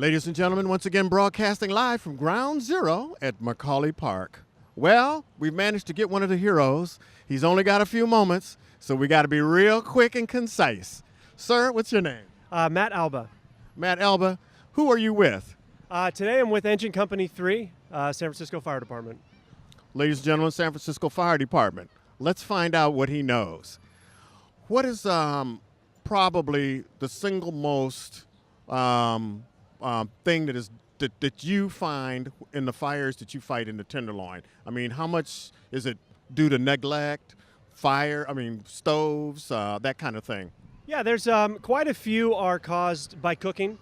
Ladies and gentlemen, once again broadcasting live from Ground Zero at Macaulay Park. Well, we've managed to get one of the heroes. He's only got a few moments, so we got to be real quick and concise. Sir, what's your name? Matt Alba. Matt Alba. Who are you with? Today I'm with Engine Company 3, San Francisco Fire Department. Ladies and gentlemen, San Francisco Fire Department. Let's find out what he knows. What is probably the single most thing that you find in the fires that you fight in the Tenderloin? I mean, how much is it due to neglect, stoves, that kind of thing? Yeah, there's quite a few are caused by cooking.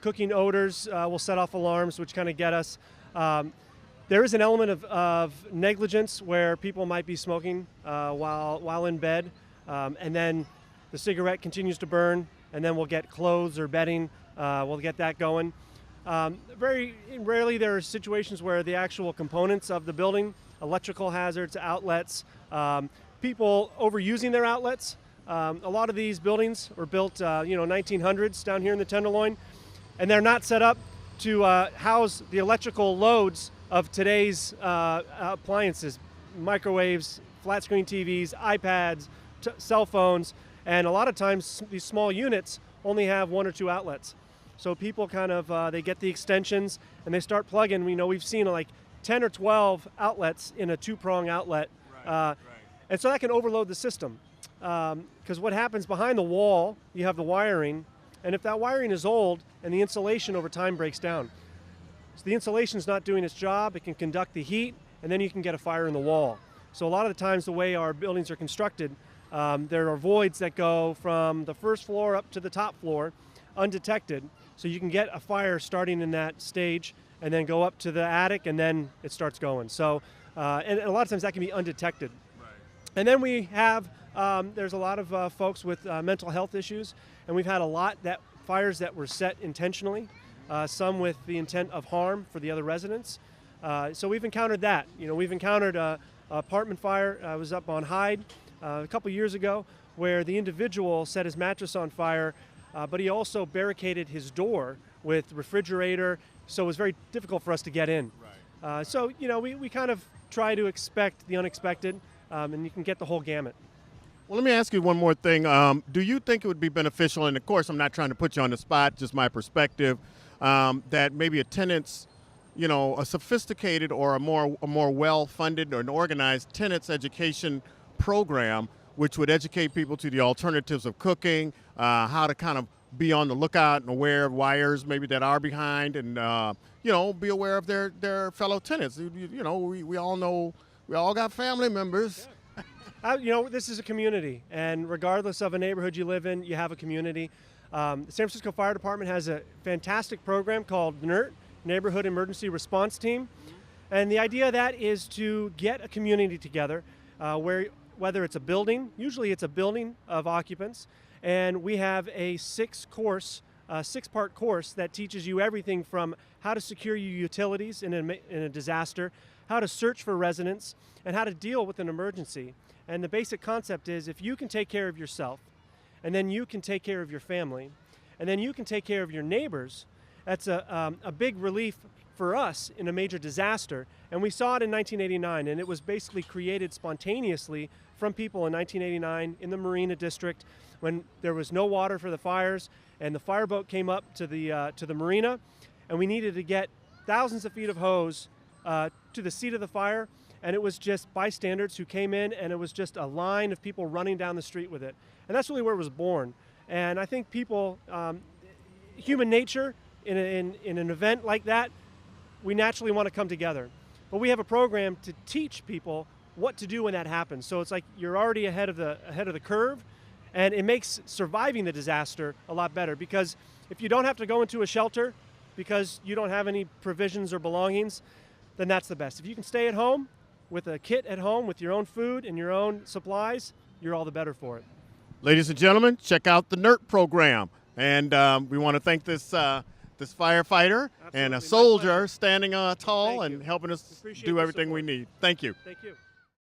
Cooking odors will set off alarms, which kind of get us. There is an element of negligence where people might be smoking while in bed, and then the cigarette continues to burn, and then we'll get clothes or bedding. We'll get that going. Very rarely there are situations where the actual components of the building, electrical hazards, outlets, people overusing their outlets. A lot of these buildings were built, 1900s down here in the Tenderloin, and they're not set up to house the electrical loads of today's appliances, microwaves, flat screen TVs, iPads, cell phones, and a lot of times these small units only have one or two outlets. So people kind of, they get the extensions and they start plugging. We've seen like 10 or 12 outlets in a two-prong outlet. Right. And so that can overload the system. Because what happens behind the wall, you have the wiring, and if that wiring is old and the insulation over time breaks down. So the insulation's not doing its job, it can conduct the heat, and then you can get a fire in the wall. So a lot of the times the way our buildings are constructed, there are voids that go from the first floor up to the top floor undetected. So you can get a fire starting in that stage and then go up to the attic and then it starts going. So, and a lot of times that can be undetected. Right. And then we have, there's a lot of folks with mental health issues, and we've had a lot that fires that were set intentionally, some with the intent of harm for the other residents. So we've encountered that. We've encountered a apartment fire. I was up on Hyde a couple years ago where the individual set his mattress on fire, but he also barricaded his door with refrigerator, so it was very difficult for us to get in. Right. So we kind of try to expect the unexpected, and you can get the whole gamut. Well, let me ask you one more thing. Do you think it would be beneficial, and of course I'm not trying to put you on the spot, just my perspective, that maybe a tenant's, a sophisticated or a more well-funded or an organized tenants education program which would educate people to the alternatives of cooking, how to kind of be on the lookout and aware of wires maybe that are behind, and be aware of their fellow tenants. We all know, we all got family members. Yeah. This is a community, and regardless of a neighborhood you live in, you have a community. The San Francisco Fire Department has a fantastic program called NERT, Neighborhood Emergency Response Team. And the idea of that is to get a community together whether it's a building, usually it's a building of occupants, and we have a six-part course that teaches you everything from how to secure your utilities in a disaster, how to search for residents, and how to deal with an emergency. And the basic concept is if you can take care of yourself, and then you can take care of your family, and then you can take care of your neighbors, that's a big relief for us in a major disaster. And we saw it in 1989, and it was basically created spontaneously from people in 1989 in the Marina District when there was no water for the fires, and the fireboat came up to the marina, and we needed to get thousands of feet of hose to the seat of the fire, and it was just bystanders who came in, and it was just a line of people running down the street with it. And that's really where it was born. And I think people, human nature in an event like that, we naturally want to come together. But we have a program to teach people what to do when that happens. So it's like you're already ahead of the curve, and it makes surviving the disaster a lot better, because if you don't have to go into a shelter because you don't have any provisions or belongings, then that's the best. If you can stay at home with a kit at home with your own food and your own supplies, you're all the better for it. Ladies and gentlemen, check out the NERT program. And we want to thank this firefighter. Absolutely. And a soldier standing tall and helping us do everything we need. Thank you. Thank you.